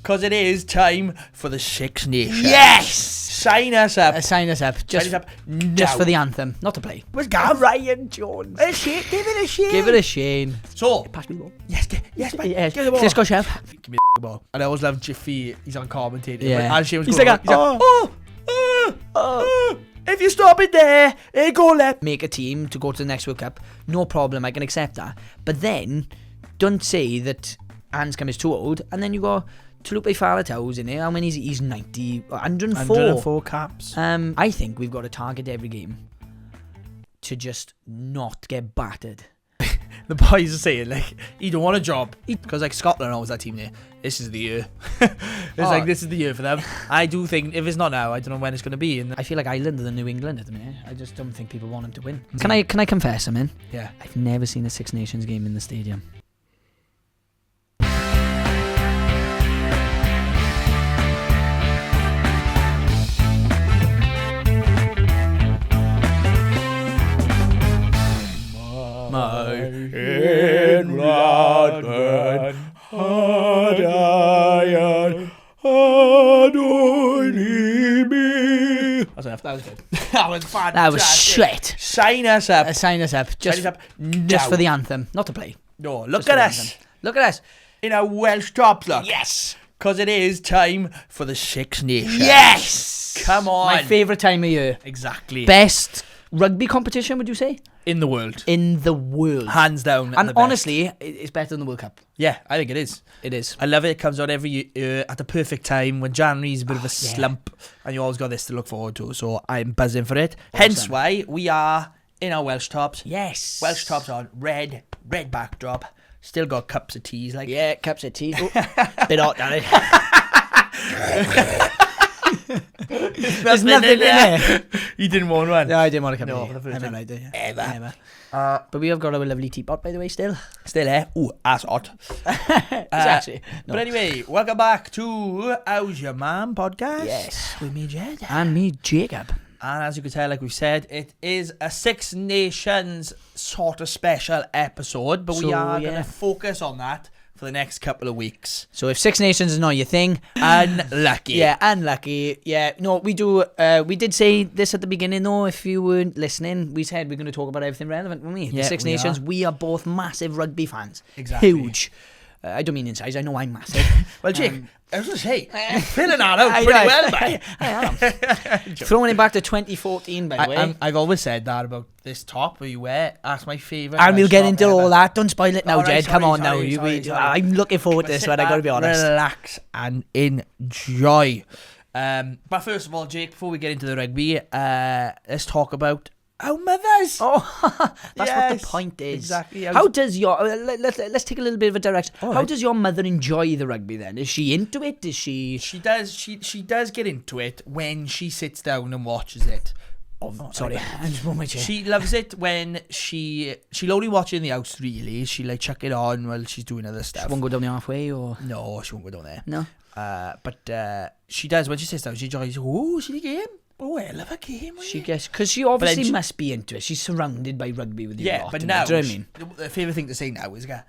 because it is time for the Six Nations. Yes! Sign us up. Sign us up. Just now. for the anthem. Not to play. Where's Gav? Ryan Jones. A shake, give it a shake. Give it a Shane. So, Pass me the ball. yes, mate. Yes. Give the ball. Let's go, Chef. Give me the ball. And I always love Jiffy. He's on commentating. Yeah. As Shane was He's going like, if you stop it there, it go left. Make a team to go to the next World Cup. No problem. I can accept that. But then, don't say that Anscombe is too old. And then you go, Tulupe Faletau's in here. How many is he? He's 90. 104. 104 caps. I think we've got to target every game to just not get battered. The boys are saying, like, he don't want a job. Because, like, Scotland always that team there. This is the year. Like, this is the year for them. I do think, if it's not now, I don't know when it's going to be. And I feel like Ireland are the New England at the minute. I just don't think people want them to win. Can I confess something? Yeah. I've never seen a Six Nations game in the stadium. My in Rodman, hard iron, hard me. That's enough. That was good. That was fantastic. That was shit. Sign us up. Sign us up. Just now. for the anthem. Not to play. No, look Just at for the us. anthem. Look at us. In our Welsh tops, look. Yes. Because it is time for the Six Nations. Yes. Come on. My favourite time of year. Exactly. Best rugby competition, would you say? In the world. In the world. Hands down. And the best. honestly, it's better than the World Cup. Yeah, I think it is. It is. I love it. It comes out every year at the perfect time when January's a bit of a slump and you always got this to look forward to. So I'm buzzing for it. Awesome. Hence why we are in our Welsh tops. Yes. Welsh tops on red backdrop. Still got cups of teas. Like Yeah, cups of tea. Oh, bit hot, Danny. There's nothing in there. You didn't want one? No, I didn't want a cup No, of for the tea. first I time. mean, I do, yeah. Ever. But we have got our lovely teapot, by the way, still. Still here. Ooh, ass hot. Actually, no. But anyway, welcome back to How's Your Man podcast. Yes. With me, Jed. And me, Jacob. And as you can tell, like we've said, it is a Six Nations sort of special episode, but we So, are going yeah. to focus on that for the next couple of weeks. So if Six Nations is not your thing, Unlucky. yeah, unlucky. Yeah, no, we do. We did say this at the beginning, though. If you weren't listening, we said we're going to talk about everything relevant, weren't we? Yeah, the Six we Nations. are. We are both massive rugby fans. Exactly. Huge. I don't mean in size. I know I'm massive. Well, Jake, I was going to say, you're filling that out pretty well, mate. I am. Throwing it back to 2014, by the way. I've always said that about this top where you wear. That's my favourite. And we'll Welsh get top into ever. all that. Don't spoil it now, All right, Jed. Come sorry, on now. sorry. I'm looking forward to this Sit one, I got to back, be honest. Relax and enjoy. But first of all, Jake, before we get into the rugby, let's talk about our mothers. Oh, that's what Yes, the point is. exactly. How does your let's take a little bit of a direction. All How right. does your mother enjoy the rugby then? Is she into it? Is she? She does get into it when she sits down and watches it. Sorry, I just want my chair. She loves it when she'll only watch it in the house really. She like chuck it on while she's doing other stuff. She won't go down the halfway or No, she won't go down there. no. But she does when she sits down. She enjoys. Oh, see the game. Oh, I love a game. She gets because she obviously she- must be into it. She's surrounded by rugby with you. Yeah, lot, but innit? now do you know what I mean? the favourite thing to say now is, I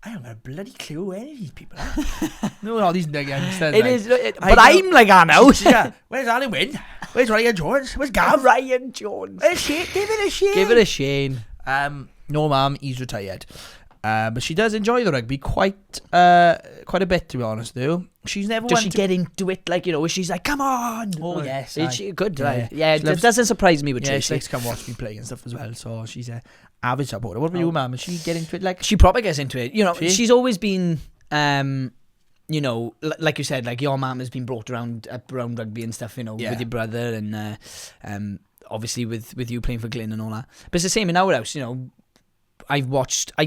haven't got a bloody clue who any of these people are. No, all these youngsters. It like, is, but I'm like I know. Yeah, where's Alan Wynn? Where's Ryan Jones? Where's Gav? Ryan Jones. A shake, give it a shake. Give it a Shane. No, ma'am, he's retired. But she does enjoy the rugby quite a bit, to be honest. Though she's never. Does she get into it like she's like, come on? Oh, yes, Is aye. she good? Yeah, Right? yeah. Yeah, She it loves- doesn't surprise me with Yeah, she Tracy. likes to come watch me play and stuff as well. So she's a avid supporter. What about you, ma'am? Does she get into it like? She probably gets into it. She? She's always been, like you said, like your mum has been brought around rugby and stuff, Yeah. with your brother and obviously with you playing for Glyn and all that. But it's the same in our house, I've watched. I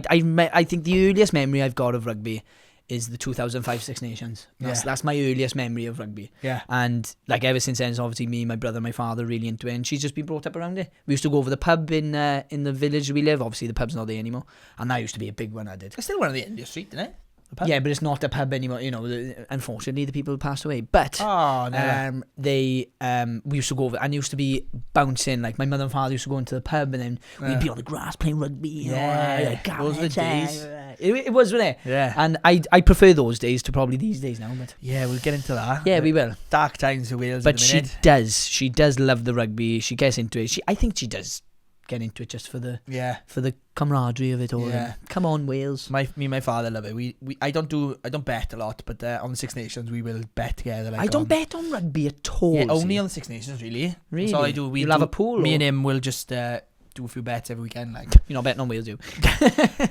think the earliest memory I've got of rugby is the 2005 Six Nations. That's my earliest memory of rugby. Yeah. And like ever since then, it's obviously me, my brother, my father really into it, and she's just been brought up around it. We used to go over the pub in the village we live. Obviously, the pub's not there anymore, and that used to be a big one. I did. It's still one of the end of the street, isn't it? The pub? Yeah, but it's not a pub anymore. Unfortunately, the people passed away. But Oh, no. we used to go over, and used to be bouncing. Like my mother and father used to go into the pub, and then we'd be on the grass playing rugby. Yeah, those are the days. It was, wasn't it? Yeah. And I prefer those days to probably these days now. But Yeah, we'll get into that. yeah, we will. Dark times for Wales But in a she minute. she does love the rugby. She gets into it. I think she does get into it just for the camaraderie of it all. Yeah. Come on, Wales. Me and my father love it. I don't bet a lot, but on the Six Nations we will bet together. Like I don't bet on rugby at all. Yeah, only see. on the Six Nations really. Really? That's all I do. You'll have a pool. Me or? and him will just do a few bets every weekend. Like You're not betting on Wales, you.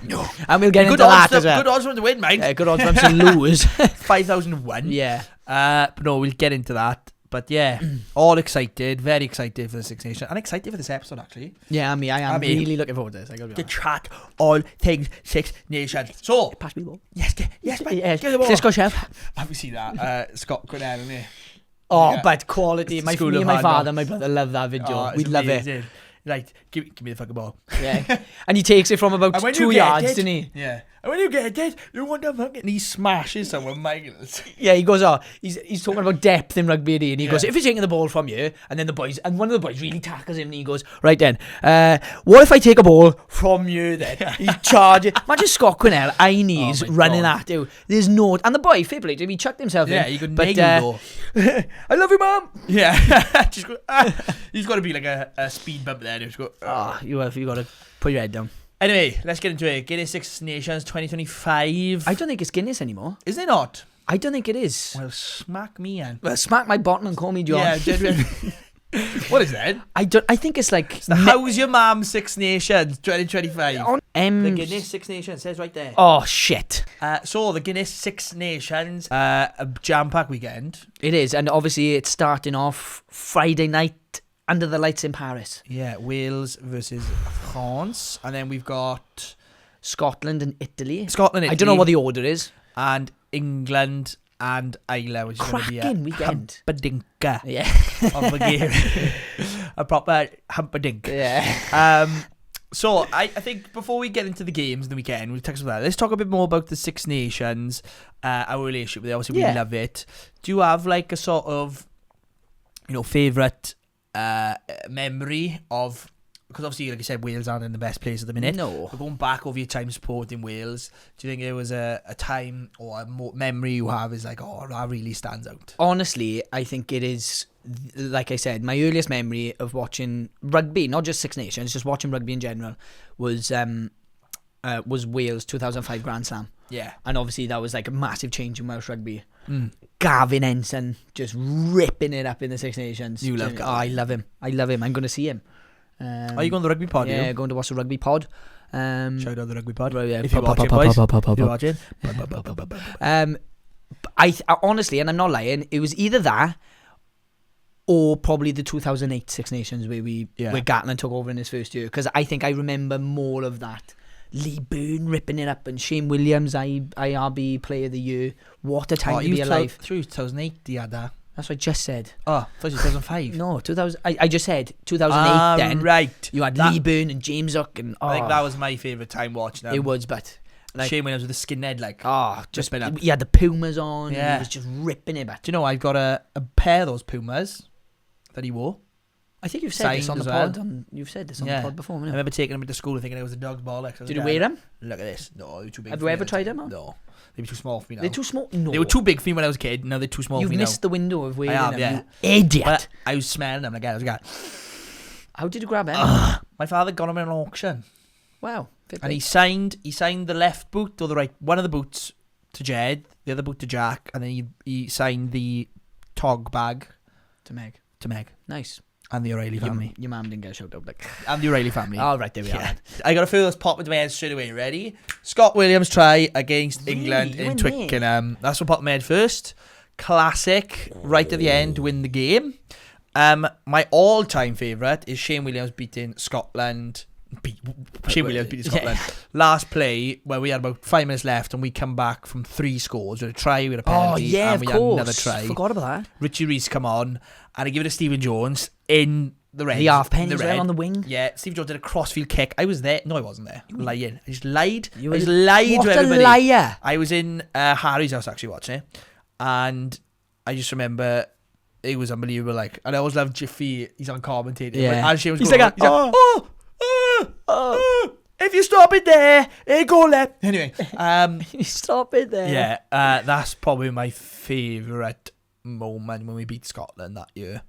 no, And we'll get into good that odds. as well. Good odds for them to win, mate. Good odds for them to lose. 5,001. Yeah. But no, we'll get into that. But yeah, all excited, very excited for the Six Nations, and excited for this episode actually. Yeah, I am really looking forward to this. I gotta be To honest. chat all things Six Nations. So Pass me the ball. yes, mate. Yes. Get the ball. Let's go, chef. Have you seen that? Scott Quinnell, isn't it? Oh, Yeah. but quality. It's the school Me of and my hard father knocks. and my brother love that video. Oh, it's We love it. amazing. Like, give me the fucking ball. Yeah. And he takes it from about And when 2 you get yards, it- didn't he? Yeah. And when you get it, you want to fucking... And he smashes someone, Michaels. Yeah, he goes, he's talking about depth in rugby, and he goes, Yeah. if you're taking the ball from you, and then and one of the boys really tackles him, and he goes, right then, what if I take a ball from you then? Yeah. He's charging. Imagine Scott Quinnell, high knees, Oh my running God. at you. There's no, and the boy, fair play to him, he chucked himself Yeah, in. you could but, nail though. I love you, Mum. Yeah. Just go, he's got to be like a speed bump there. Just go, You got to put your head down. Anyway, let's get into it. Guinness Six Nations 2025. I don't think it's Guinness anymore. Is it not? I don't think it is. Well, smack me in. Well, smack my bottom and call me John. Yeah, what is that? I think it's like The How's Your Mom Six Nations 2025. on The Guinness Six Nations says right there. Oh shit. So the Guinness Six Nations, a jam-packed weekend. It is, and obviously it's starting off Friday night under the lights in Paris. Yeah, Wales versus France, and then we've got Scotland and Italy. Scotland, Italy, I don't know what the order is. and England and Ireland, which is going to be a Cracking weekend. humpadinker Yeah. of a game. A proper humpadink. Yeah. So I think before we get into the games in the weekend, we'll touch on that. Let's talk a bit more about the Six Nations, our relationship with it. Obviously, we love it. Do you have like a sort of, favourite memory of? Because obviously, like I said, Wales aren't in the best place at the minute. No. But going back over your time supporting Wales, do you think there was a time or a memory you have is like, oh, that really stands out? Honestly, I think it is, like I said, my earliest memory of watching rugby, not just Six Nations, just watching rugby in general, was Wales 2005 Grand Slam. Yeah. And obviously that was like a massive change in Welsh rugby. Mm. Gavin Ensign just ripping it up in the Six Nations. You love Gavin. Oh, I love him. I'm going to see him. Are you going to the rugby pod? Yeah, going to watch the rugby pod. Shout out the rugby pod. Right, yeah. If you're watching, boys. If you're watching. I honestly, and I'm not lying, it was either that or probably the 2008 Six Nations where Gatland took over in his first year, because I think I remember more of that. Lee Byrne ripping it up and Shane Williams, IRB Player of the Year. What a time to be alive. Through 2008, you had that. That's what I just said. Oh, I thought you 2005. No, 2000. I just said 2008 then. Right. You had That- Lee Byrne and James Hook and I think that was my favourite time watching them. it was, but like, Shane Williams with the skinhead, like. just been up. he had the Pumas on. And Yeah. he was just ripping it back. Do you know I've got a pair of those Pumas that he wore? I think you've said this on Signed the as pod. well. You've said this on Yeah. the pod before. I Haven't you? remember taking them into school and thinking it was a dog's bollocks. Did you wear them? Look at this. No, they're too big. Have for you me ever now. tried them on? No. They were too small for me now. They're too small. No, They were too big for me when I was a kid. Now they're too small You've for me missed the window of wearing have, them. yeah. You idiot. But I was smelling them like I was like, How did you grab them? my father got them in an auction. Wow. And he signed the left boot or the right, one of the boots to Jed, the other boot to Jack, and then he signed the tog bag to Meg. to Meg Nice. and the O'Reilly family. Your mum didn't get a shout out. Like, And the O'Reilly family. all right, there we Yeah. are. I got a few of those pop into my head straight away. Ready? Scott Williams try against Really? England You in went there? Twickenham. That's what popped in my head first. Classic. Right at the end, win the game. My all-time favourite is Shane Williams beating Scotland. Shane Williams beating Scotland. Last play where we had about 5 minutes left and we come back from 3 scores. We had a try, we had a penalty, Oh, yeah, and of we course. had another try. Forgot about that. Richie Reese come on and I give it to Stephen Jones in the red. The half penny the as well red. on the wing. Yeah, Stephen Jones did a crossfield kick. I was there. No, I wasn't there. I'm lying. I just lied. You I just were- lied What to a everybody. liar. I was in Harry's house actually watching it, and I just remember it was unbelievable. Like, and I always love Jiffy. He's on commentating. Yeah. As Shane was He's going like, he's like, if you stop it there, go left. Anyway, Stop it there. yeah, that's probably my favourite moment when we beat Scotland that year.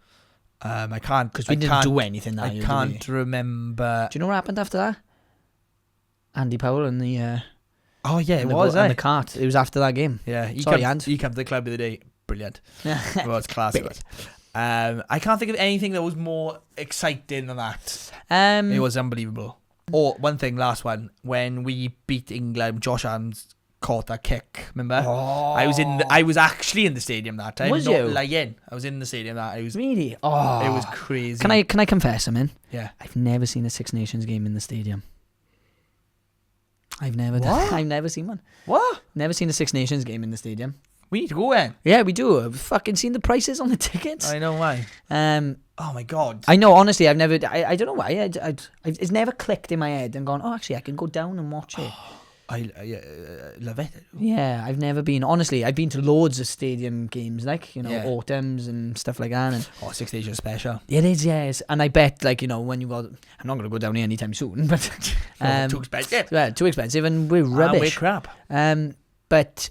I can't because we didn't do anything that year. I can't remember. Do you know what happened after that? Andy Powell and the. Oh yeah, and the cart. It was after that game. Yeah, he came to the club of the day. Brilliant. Well, it's classic. I can't think of anything that was more exciting than that. It was unbelievable. Or one thing, last one, when we beat England, Josh Adams caught that kick. Remember? Oh. I was actually in the stadium that time. Was not you? lying. I was in the stadium that. It was really. Oh, it was crazy. Can I confess something? Yeah. I've never seen a Six Nations game in the stadium. I've never seen one. What? Never seen a Six Nations game in the stadium. We need to go in. Yeah, we do. I've fucking seen the prices on the tickets. I know why. Oh my god. I know. Honestly, I've never. I don't know why. It's never clicked in my head and gone. Oh, actually, I can go down and watch it. I love it. Yeah, I've never been. Honestly, I've been to loads of stadium games, like autumns and stuff like that. And Six Nations special. It is, yes. And I bet, like when you got, I'm not going to go down here anytime soon, but too expensive. Yeah, too expensive, and we're rubbish. We're crap. But.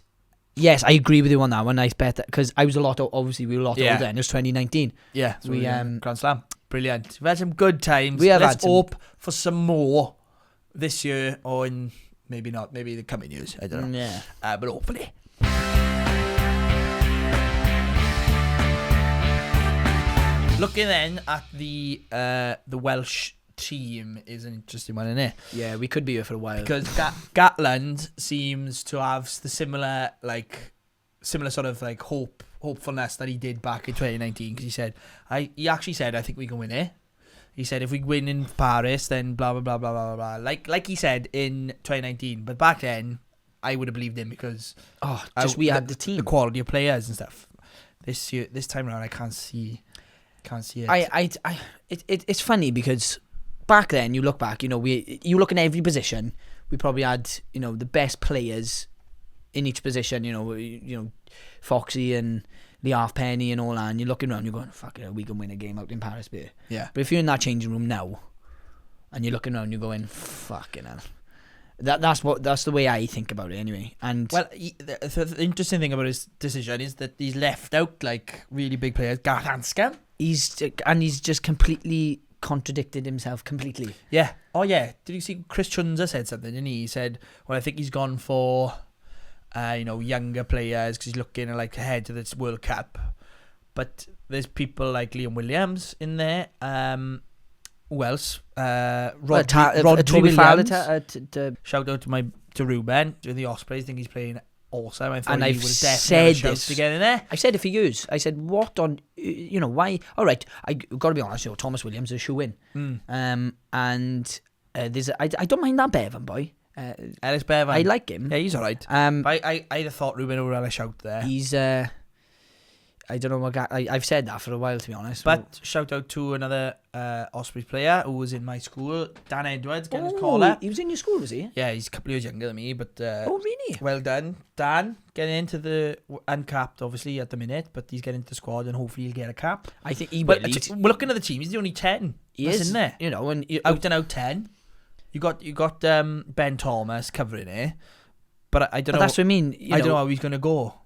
Yes, I agree with you on that one. I bet that because I was obviously we were a lot older then. It was 2019. Yeah, so we Grand Slam. Brilliant. We've had some good times. Let's hope for some more this year or in maybe not, maybe the coming years. I don't know. Yeah. But hopefully. Looking then at the Welsh team is an interesting one, isn't it? Yeah, we could be here for a while because Gatland seems to have the similar sort of like hopefulness that he did back in 2019 because he actually said I think we can win it. He said if we win in Paris then blah blah blah blah blah blah like he said in 2019, but back then I would have believed him because we had the team, the quality of players and stuff. This time around I can't see it. It's funny because back then, you look back, you look in every position, we probably had, the best players in each position, Foxy and Lee Halfpenny and all that, and you're looking around, you're going, fuck it, we can win a game out in Paris, beer. Yeah. But if you're in that changing room now, and you're looking around, you're going, fucking hell. That's the way I think about it anyway. And well, the interesting thing about his decision is that he's left out like really big players. Gareth Anscombe. He's just completely contradicted himself completely. Yeah. Oh yeah. Did you see Chris Chunza said something? Didn't he? He said, "Well, I think he's gone for, younger players because he's looking like ahead to this World Cup." But there's people like Liam Williams in there. Who else? Rodri Williams. Shout out to Ruben to the Ospreys. I think he's playing awesome. I thought and he I've would said definitely this to get in there. I said it for years. I said, what on, why? All right, I got to be honest. Thomas Williams is a shoe in. And there's I don't mind that Bevan boy. Ellis Bevan. I like him. Yeah, he's all right. I'd have thought Ruben would have a shout there. He's I don't know what guy. I've said that for a while, to be honest. But shout out to another Ospreys player who was in my school, Dan Edwards, getting his call up. He was in your school, was he? Yeah, he's a couple of years younger than me, but really? Well done, Dan. Getting into the uncapped, obviously at the minute, but he's getting into the squad and hopefully he'll get a cap. I think he will. We're looking at the team. He's the only 10. He is in there. And out and out 10. You got Ben Thomas covering it, but I don't know. That's what I mean. I don't know how he's going to go.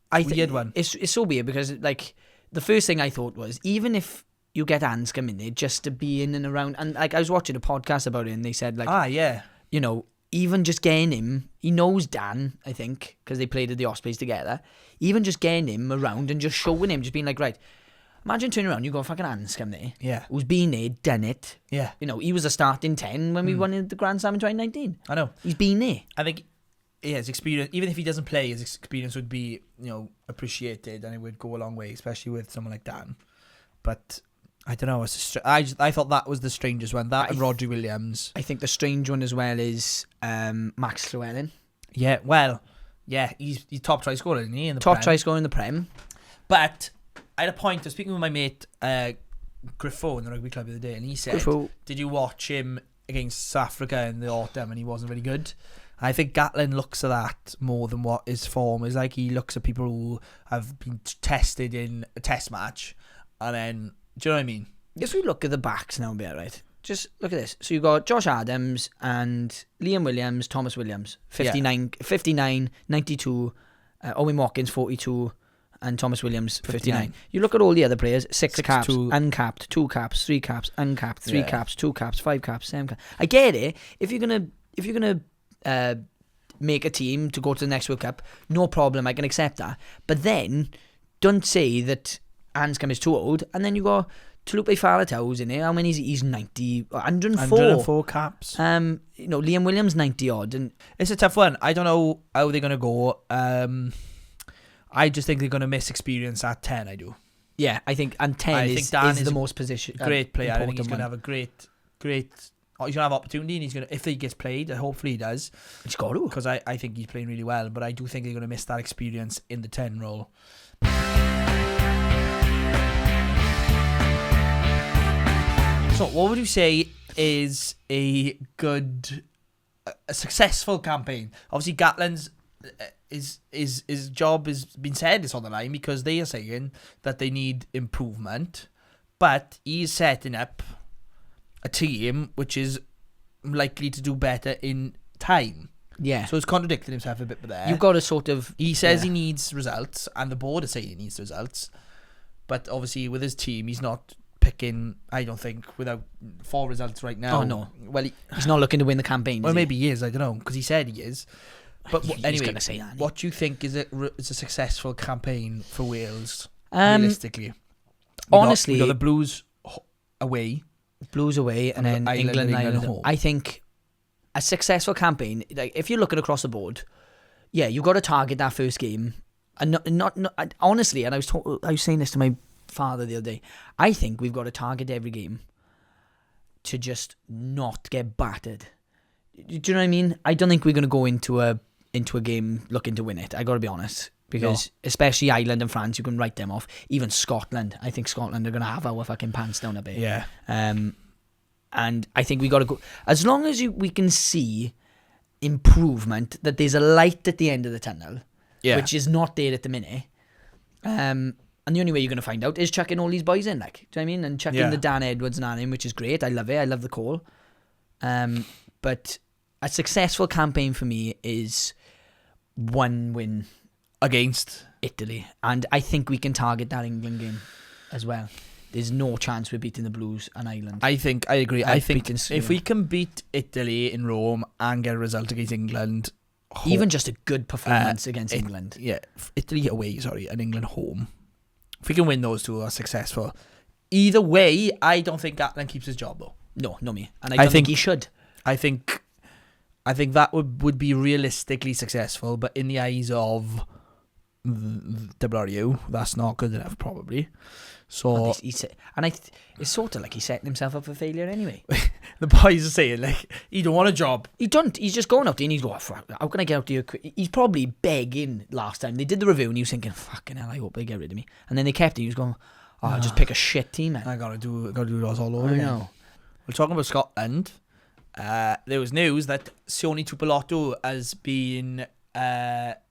Weird one. It's so weird because like the first thing I thought was even if you get Anscombe in there just to be in and around, and like I was watching a podcast about it and they said like even just getting him, he knows Dan, I think, because they played at the Ospreys together. Even just getting him around and just showing him, just being like, right, imagine turning around, you got fucking Anscombe there, who's been there, done it. Yeah, he was a starting 10 when we won the Grand Slam in 2019. I know, he's been there. I think. Yeah, his experience, even if he doesn't play, his experience would be, appreciated and it would go a long way, especially with someone like Dan. But I don't know. I thought that was the strangest one. That and Rodri Williams. I think the strange one as well is Max Llewellyn. Yeah, well, yeah, he's top try scorer, isn't he? In the top Prem. Try scorer in the Prem. But I had a point. I was speaking with my mate Griffo in the rugby club the other day, and he said, "Did you watch him against South Africa in the autumn? And he wasn't very good." I think Gatland looks at that more than what his form is like. He looks at people who have been tested in a test match, and then, do you know what I mean? Yes, we look at the backs now, right? just look at this. So you got Josh Adams and Liam Williams, Thomas Williams, 59, 92, Owen Watkins, 42, and Thomas Williams, 59. You look at all the other players, 6 caps, uncapped, 2 caps, 3 caps, uncapped, 3 caps, 2 caps, 5 caps, 7 caps. I get it. If you're gonna make a team to go to the next World Cup, no problem, I can accept that. But then, don't say that Anscombe is too old, and then you go Tulupe Faletau's in there. How many is he? He's 90, 104. 104 caps. Liam Williams 90 odd, and It's a tough one. I don't know how they're gonna go. I just think they're gonna miss experience at 10. I do. yeah, I think 10 I is think Dan is the a most position. Great player. I think he's important gonna one. have a great. He's gonna have opportunity, and he's gonna, if he gets played, and hopefully he does, He's got to. because I think he's playing really well. But I do think they're gonna miss that experience in the 10 role. So, what would you say is a successful campaign? Obviously, Gatland's his job has been said is on the line, because they are saying that they need improvement, but he's setting up a team which is likely to do better in time. Yeah. So he's contradicting himself a bit there. You've got to sort of... He says he needs results, and the board is saying he needs results, but obviously with his team, he's not picking, I don't think, without 4 results right now. Oh, no. Well, He's not looking to win the campaign, well, is maybe he is, I don't know, because he said he is. But He's anyway, gonna say that, what do you think is a successful campaign for Wales, he? realistically? Honestly... we got the Blues away. Blues away, and then England home. I think a successful campaign, like if you're looking across the board, yeah, you got to target that first game, and not honestly. And I was saying this to my father the other day. I think we've got to target every game to just not get battered. Do you know what I mean? I don't think we're going to go into a game looking to win it. I got to be honest. Because especially Ireland and France, you can write them off. Even Scotland, I think Scotland are going to have our fucking pants down a bit. Yeah. And I think we got to go, as long as we can see improvement, that there's a light at the end of the tunnel, which is not there at the minute. And the only way you're going to find out is chucking all these boys in, like, do you know what I mean? And chucking the Dan Edwards and in, which is great. I love it. I love the call. But a successful campaign for me is 1 win Against Italy, and I think we can target that England game as well. There's no chance we're beating the Blues and Ireland. I agree. I think if we can beat Italy in Rome and get a result against England, even just a good performance against England. Yeah, Italy away, and England home. If we can win those two, are successful. Either way, I don't think Gatland keeps his job though. No, not me. And I don't think he should. I think that would be realistically successful, but in the eyes of WRU, that's not good enough, probably. So, it's sort of like he's setting himself up for failure anyway. The boys are saying, like, he don't want a job. He don't. He's just going out there and he's going, how can I get out there quick? He's probably begging last time. They did the review and he was thinking, fucking hell, I hope they get rid of me. And then they kept him. He was going, I'll just pick a shit team, man. I gotta do those all over I again. know. We're talking about Scotland. There was news that Sione Tuipulotu has been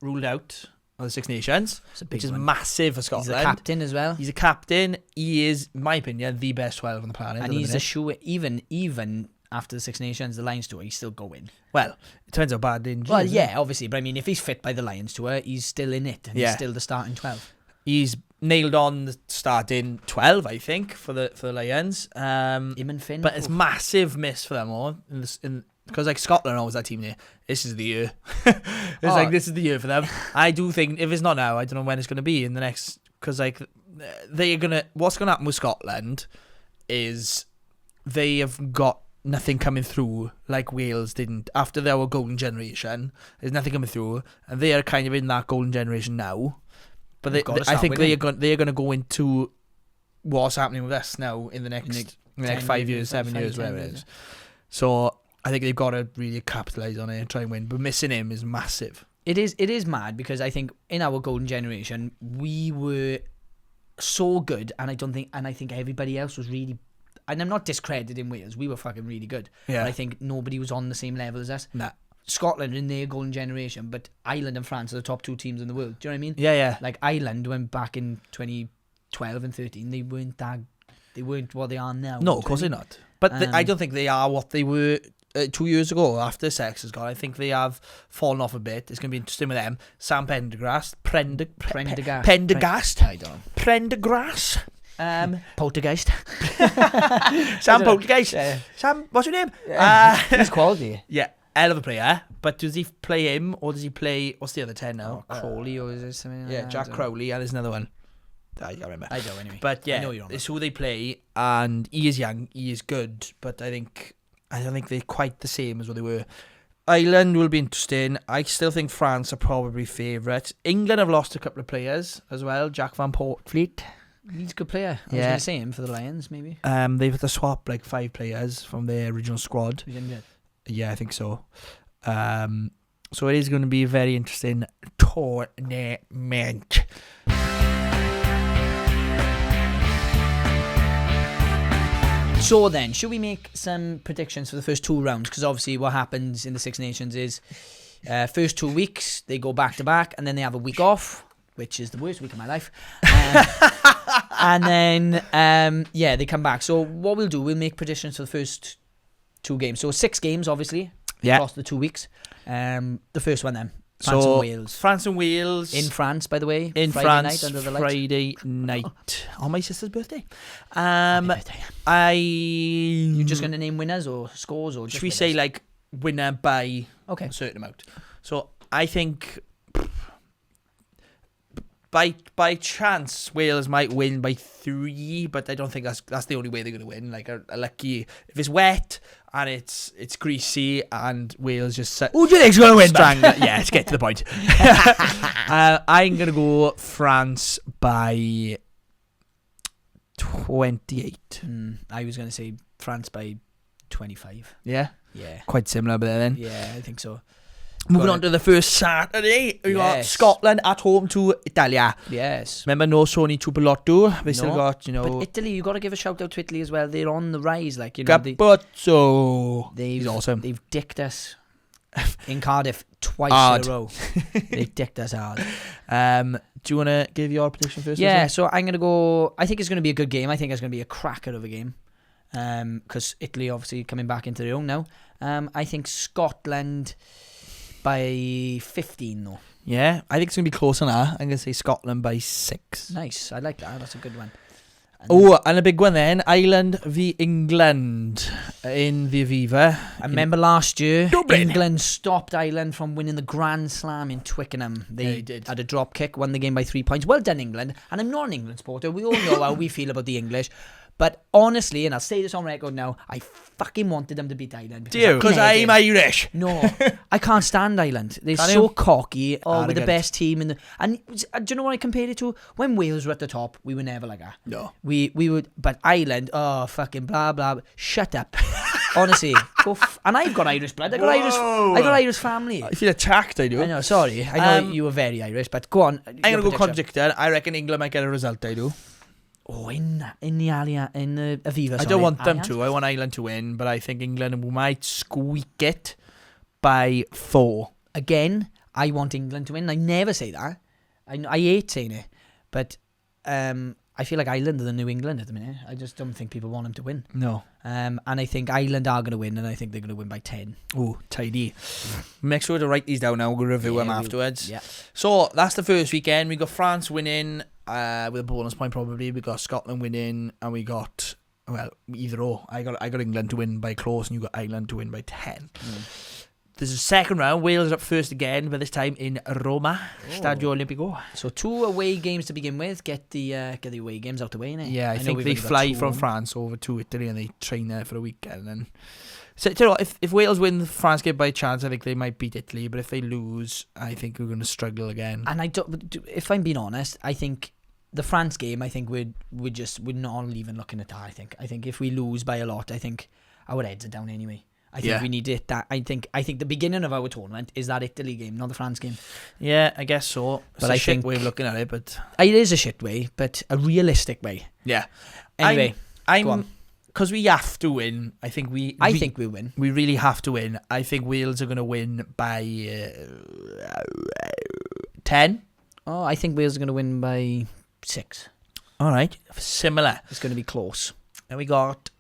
ruled out of the Six Nations, which is massive for Scotland. He's a captain as well. He's a captain. He is, in my opinion, the best 12 on the planet. And he's a shoe. Even after the Six Nations, the Lions tour, he's still going. Well, it depends how bad the injury Well, is, yeah, obviously. But I mean, if he's fit by the Lions tour, he's still in it. And he's still the starting 12. He's nailed on the starting 12, I think, for the Lions. Him and Finn. But it's massive miss for them all. Because like Scotland always that team there. This is the year. This is the year for them. I do think if it's not now, I don't know when it's going to be in the next. Because like what's going to happen with Scotland is they have got nothing coming through like Wales didn't after their golden generation. There's nothing coming through, and they are kind of in that golden generation now. But I think they are going to go into what's happening with us now in the next 5 years, 7 years, whatever it is. So I think they've got to really capitalise on it and try and win. But missing him is massive. It is mad because I think in our golden generation we were so good, and I think everybody else was really. And I'm not discrediting Wales. We were fucking really good. Yeah. But I think nobody was on the same level as us. Nah. Scotland in their golden generation, but Ireland and France are the top 2 teams in the world. Do you know what I mean? Yeah. Like Ireland went back in 2012 and 13. They weren't that They weren't what they are now. No, of course they're not. But I don't think they are what they were 2 years ago after Sex has gone. I think they have fallen off a bit. It's going to be interesting with them. Sam Prendergast. Prendergast. I don't know. Prendergast. Poltergeist. Sam Poltergeist. Yeah. Sam, what's your name? He's quality. Yeah, hell of a player. But does he play him or does he play, what's the other 10 now? Crowley or is it something like that? Jack Crowley, and there's another one. I can't remember. I don't anyway. But yeah, I know you're on it's who they play, and he is young, he is good, but I don't think they're quite the same as what they were. Ireland will be interesting. I still think France are probably favourites. England have lost a couple of players as well. Jack Van Poortvliet. He's a good player. I was going to say him for the Lions, maybe. They've had to swap like 5 players from their original squad. Yeah, I think so. So it is going to be a very interesting tournament. So then, should we make some predictions for the first 2 rounds? Because obviously what happens in the Six Nations is first 2 weeks, they go back to back, and then they have a week off, which is the worst week of my life. And then, they come back. So what we'll do, we'll make predictions for the first 2 games. So 6 games, obviously, across the 2 weeks. The first one then. France and Wales. France and Wales. In France, by the way. In Friday France, night under the lights. Friday night. On my sister's birthday. Happy birthday. You just going to name winners or scores? Or just should we winners? say like winner by a certain amount? So I think by chance Wales might win by 3, but I don't think that's the only way they're going to win. Like a lucky, if it's wet and it's greasy and Wales just who do you think's going to win? Yeah, let's get to the point. I'm going to go France by 28. I was going to say France by 25. Yeah? Yeah. Quite similar, but then. Yeah, I think so. Moving on to the first Saturday, we got Scotland at home to Italia. Yes. Remember, no Sony Tupolotto. They still got, But Italy, you got to give a shout out to Italy as well. They're on the rise, like, Capozzo. He's awesome. They've dicked us in Cardiff twice in a row. They've dicked us hard. Do you want to give your prediction first? Yeah, so I'm going to go. I think it's going to be a good game. I think it's going to be a cracker of a game. Because Italy obviously coming back into their own now. I think Scotland by 15 though. Yeah, I think it's going to be closer now. I'm going to say Scotland by 6. Nice, I like that. That's a good one. And a big one then, Ireland v England in the Aviva. I remember last year, Dublin. England stopped Ireland from winning the Grand Slam in Twickenham. They had a drop kick, won the game by 3 points. Well done, England. And I'm not an England supporter. We all know how we feel about the English. But honestly, and I'll say this on record now, I fucking wanted them to beat Ireland. Do you? Because I'm Irish. No, I can't stand Ireland. They're so cocky. We're the best team in the. And do you know what I compared it to? When Wales were at the top, we were never like that. No. We would, but Ireland, fucking blah blah. Shut up. Honestly, and I've got Irish blood. I got Irish family. I feel attacked. I do. I know. Sorry, I know you were very Irish, but go on. I'm gonna go contradicted. I reckon England might get a result. I do. Oh, in the Aviva. Sorry. I don't want them to. I want Ireland to win, but I think England might squeak it by 4. Again, I want England to win. I never say that. I hate saying it, but I feel like Ireland are the New England at the minute. I just don't think people want them to win. No. And I think Ireland are going to win, and I think they're going to win by 10. Oh, tidy. Make sure to write these down now. We'll review them afterwards. Yeah. So that's the first weekend. We got France winning with a bonus point probably. We got Scotland winning, and we got either or. I got England to win by close, and you got Ireland to win by 10. There's a second round. Wales up first again, but this time in Roma, Stadio Olimpico. So 2 away games to begin with. Get the away games out the way, innit? Yeah, I think they fly from France over to Italy and they train there for a weekend. And so, you know, if Wales win the France game by chance, I think they might beat Italy. But if they lose, I think we're going to struggle again. And if I'm being honest, I think the France game, I think we're not even looking at that. I think if we lose by a lot, I think our heads are down anyway. I think we need it. I think the beginning of our tournament is that Italy game, not the France game. Yeah, I guess so. It's a shit way of looking at it, but it is a shit way, but a realistic way. Yeah. Anyway, because we have to win. I think we win. We really have to win. I think Wales are going to win by 10. Oh, I think Wales are going to win by 6. All right, similar. It's going to be close. And we got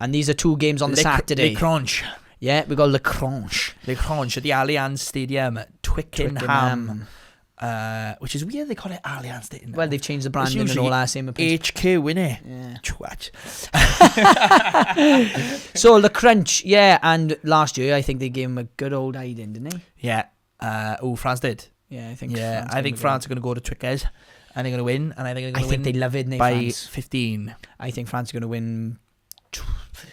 And these are 2 games on the Saturday. Le Crunch. Yeah, we got Le Crunch. Le Crunch at the Allianz Stadium at Twickenham. Which is weird they call it Allianz Stadium. Well, they've changed the branding and all that, same opinion. HQ, innit? Yeah. Twat. So, Le Crunch, yeah, and last year I think they gave him a good old hiding, didn't they? Yeah. France did. Yeah, I think France are going to go to Twickers and they're going to win. And I think they're going to win they love it, by France. 15. I think France are going to win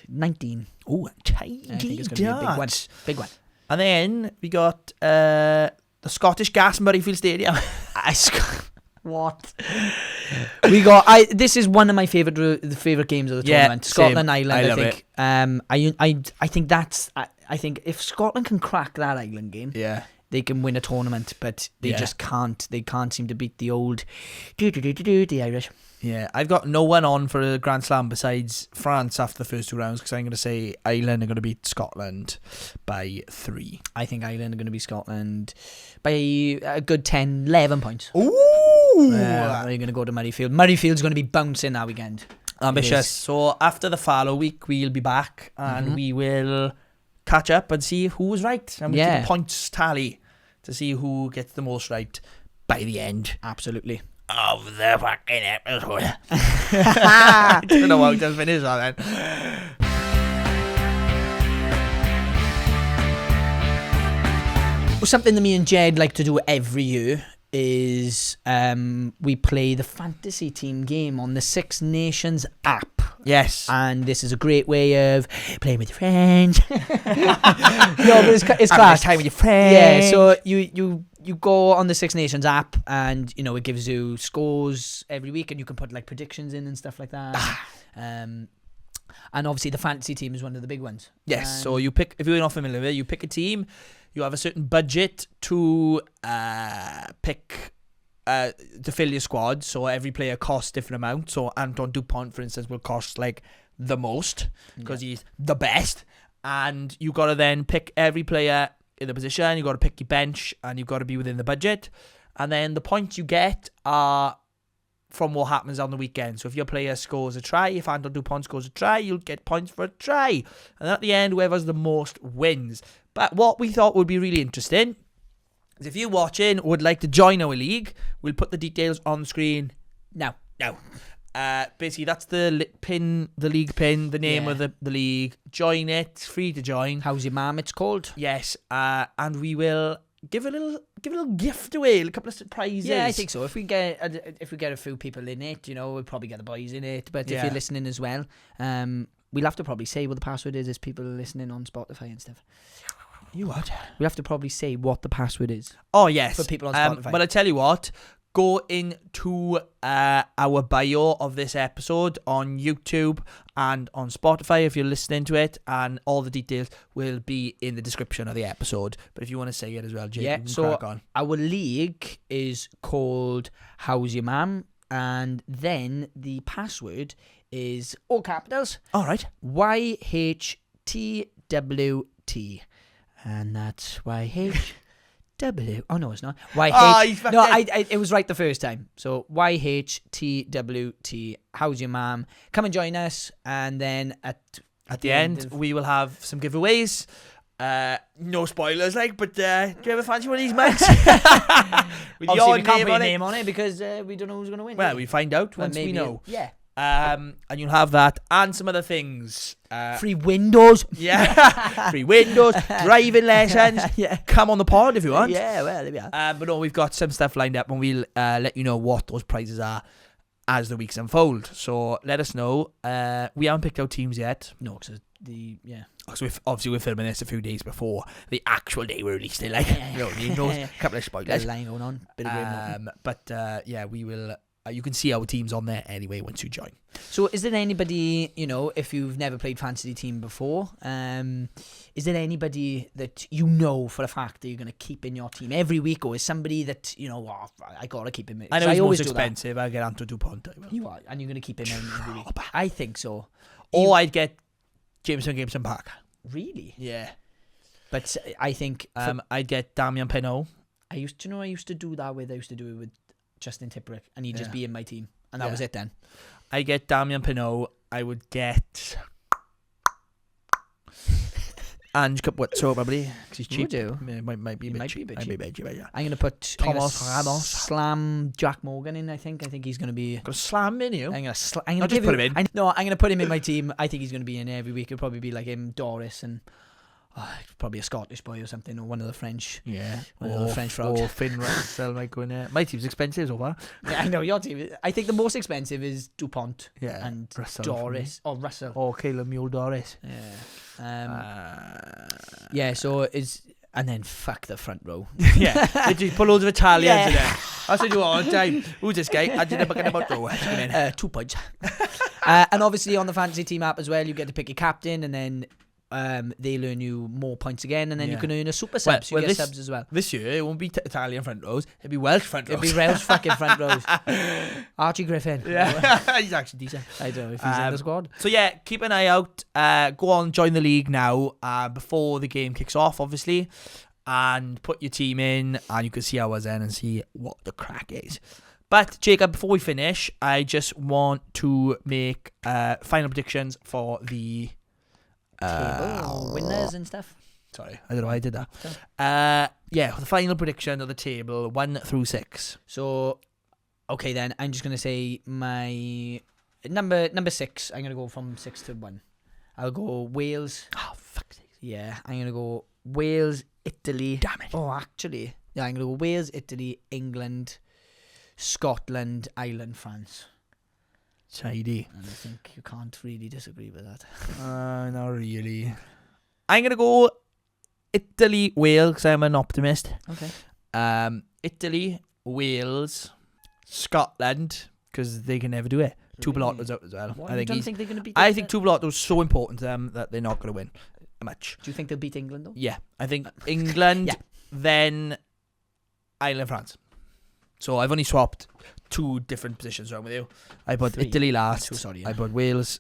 19. Oh, tiny I think it's going to be a big one. Big one. And then we got the Scottish Gas Murrayfield Stadium. What? We got. This is one of my favorite games of the tournament. Scotland, Ireland. I think that's. I think if Scotland can crack that Ireland game, they can win a tournament. But they just can't. They can't seem to beat the old the Irish. Yeah, I've got no one on for a Grand Slam besides France after the first 2 rounds because I'm going to say Ireland are going to beat Scotland by 3. I think Ireland are going to beat Scotland by a good 10, 11 points. Ooh! They're going to go to Murrayfield. Murrayfield's going to be bouncing that weekend. Ambitious. So after the fallow week, we'll be back and we will catch up and see who was right. And we'll keep a points tally to see who gets the most right by the end. Absolutely. Of the fucking episode. I don't know how to finish that then. Well, something that me and Jed like to do every year is we play the fantasy team game on the Six Nations app. Yes. And this is a great way of playing with your friends. No, but it's class. Time with your friends. Yeah, so you go on the Six Nations app and, you know, it gives you scores every week and you can put, like, predictions in and stuff like that. And obviously the fantasy team is one of the big ones. Yes, so you pick, if you're not familiar with it, you pick a team, you have a certain budget to pick to fill your squad, so every player costs different amounts. So Anton Dupont, for instance, will cost, like, the most because he's the best. And you got to then pick every player in the position, you got to pick your bench, and you've got to be within the budget. And then the points you get are from what happens on the weekend. So if your player scores a try, if Anton Dupont scores a try, you'll get points for a try. And at the end, whoever's the most wins. But what we thought would be really interesting is if you're watching, would like to join our league, we'll put the details on the screen now. Basically, that's the league pin, the name of the league. Join it, it's free to join. How's your mum? It's called. Yes, and we will give a little gift away, a couple of surprises. Yeah, I think so. If we get a few people in it, you know, we'll probably get the boys in it. But if you're listening as well, we'll have to probably say what the password is as people are listening on Spotify and stuff. You what? We'll have to probably say what the password is. Oh, yes. For people on Spotify. But I tell you what, go into our bio of this episode on YouTube and on Spotify if you're listening to it, and all the details will be in the description of the episode. But if you want to say it as well, Jake, you can crack on. Our league is called How's Your Mam? And then the password is all capitals. All right. YHTWT. And that's YHW. Oh, no, it's not. It was right the first time. So YHTWT. How's your mom? Come and join us. And then at the end, we will have some giveaways. No spoilers, but do you ever fancy one of these mugs? With your we can't put your name on it because we don't know who's going to win. Well, we find out once we know. Yeah. And you'll have that and some other things. Free windows. Yeah. Free windows. Driving lessons. Yeah. Come on the pod if you want. Yeah, well, there we are. But no, we've got some stuff lined up and we'll let you know what those prizes are as the weeks unfold. So let us know. We haven't picked out teams yet. No, because So we're filming this a few days before the actual day we released it. A couple of spoilers. There's a line going on. Bit of but we will. You can see our teams on there anyway once you join. So is there anybody, you know, if you've never played fantasy team before, is there anybody that you know for a fact that you're going to keep in your team every week, or is somebody that, you know, I got to keep him in? I know he's most expensive. I'll get Anton Dupont. You are, and you're going to keep him in every week. I think so. Or I'd get Jameson Park. Really? Yeah. But I think I'd get Damian Pinot. I used to do that with Justin Tipperick, and he'd just be in my team, and that was it then. I get Damian Pinot, I would get Ange Capuzzo probably because he's cheap. Would you? Yeah, might be a bit cheap. Yeah. I'm gonna put Thomas Ramos. Slam Jack Morgan in. I think he's gonna be. Got to slam in you. I'm gonna I'll just put him in. I'm gonna put him in my team. I think he's gonna be in every week. It'll probably be like him, Doris, and probably a Scottish boy or something, or one of the French. Yeah. One of the French frogs. Or Finn Russell might go in there. My team's expensive so far. Yeah, I know your team. I think the most expensive is DuPont. Yeah. And Russell Doris or Russell. Or Caleb Mule Doris. Yeah. Yeah. So and then fuck the front row. Yeah. They just put loads of Italians in there. That's what you want all the time. Who's this guy? I didn't look about row. 2 points. And obviously on the fantasy team app as well, you get to pick your captain, and then they'll earn you more points again, and then you can earn a super sub. So you get subs as well. This year it won't be Italian front rows, it'll be Welsh front rows. It'll be Welsh fucking front rows. Archie Griffin. Yeah. He's actually decent. I don't know if he's in the squad. So yeah, keep an eye out. Go on, join the league now before the game kicks off, obviously, and put your team in, and you can see ours then and see what the crack is. But Jacob, before we finish, I just want to make final predictions for the table, winners and stuff. Sorry, I don't know why I did that. Yeah, the final prediction of the table 1 through 6. So, okay then, I'm just gonna say my number 6. I'm gonna go from 6 to 1. I'll go Wales. Oh fuck's sake. Yeah, I'm gonna go Wales, Italy. Damn it. Oh, actually, yeah, I'm gonna go Wales, Italy, England, Scotland, Ireland, France. Tidy. And I think you can't really disagree with that. Not really. I'm going to go Italy, Wales, because I'm an optimist. Okay. Italy, Wales, Scotland, because they can never do it. Really? Tubeloto's out as well. What, you don't think they're going to beat I think Tubeloto's so important to them that they're not going to win a match. Do you think they'll beat England, though? Yeah. I think England, then Ireland, France. So I've only swapped 2 different positions around with you. I put 3. Italy last. 2, sorry, yeah. I put Wales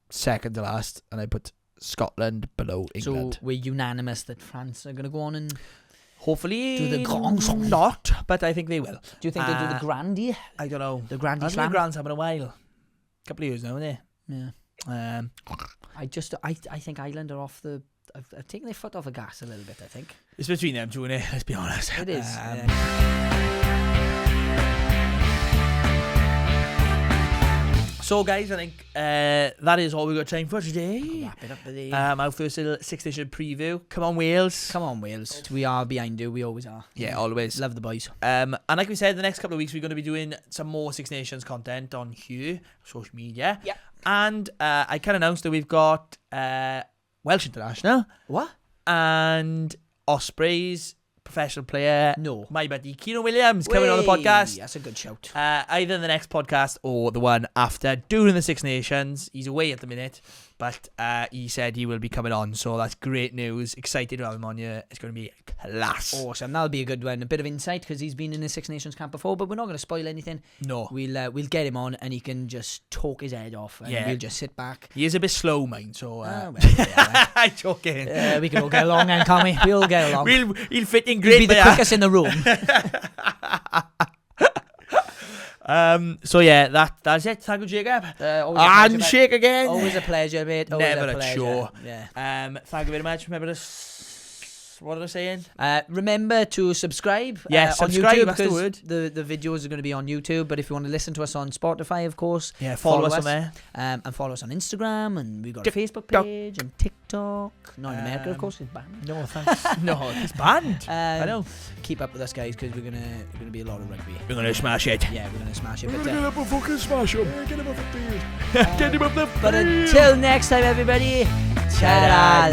second to last, and I put Scotland below England. So we're unanimous that France are going to go on and hopefully do the Grand Slam. Not, but I think they will. Do you think they'll do the Grandy? I don't know. The Grandy Slam? Slam? The Grand Slam in a while. A couple of years now, isn't it? Yeah. I think Ireland are off the. I've taken their foot off the gas a little bit. I think it's between them two, isn't it? Let's be honest. It is. So, guys, I think that is all we've got time for today. Wrap it up today. Our first little Six Nation preview. Come on, Wales. Come on, Wales. We are behind you. We always are. Yeah, always. Love the boys. And like we said, the next couple of weeks we're going to be doing some more Six Nations content on here, social media. Yeah. And I can announce that we've got Welsh International. What? And Ospreys professional player. No. My buddy Kieran Williams coming on the podcast. That's a good shout. Either in the next podcast or the one after during the Six Nations. He's away at the minute, but he said he will be coming on, so that's great news. Excited to have him on here. It's going to be class. Awesome. That'll be a good one. A bit of insight because he's been in the Six Nations camp before, but we're not going to spoil anything. No. We'll get him on and he can just talk his head off and we'll just sit back. He is a bit slow, mate, so I'm joking. We can all get along then, can't we? We'll get along. He'll fit in great. He'll be the quickest in the room. So yeah, that's it. Thank you, Jacob. And shake again. Always a pleasure, mate. Always Never a pleasure. Sure. Yeah. Thank you very much. Remember this. What was I saying? Remember to subscribe. Yes, on subscribe, YouTube that's the word. The videos are going to be on YouTube, but if you want to listen to us on Spotify, of course, follow us on there. And follow us on Instagram, and we've got a Facebook page and TikTok. Not in America, of course, it's banned. No, thanks. No, it's banned. I know. Keep up with us, guys, because we're gonna be a lot of rugby. We're gonna smash it. Yeah, we're gonna smash it. We're gonna get up and fucking smash him. Get him off the field. Get him off the field. But until next time, everybody. Ta-da.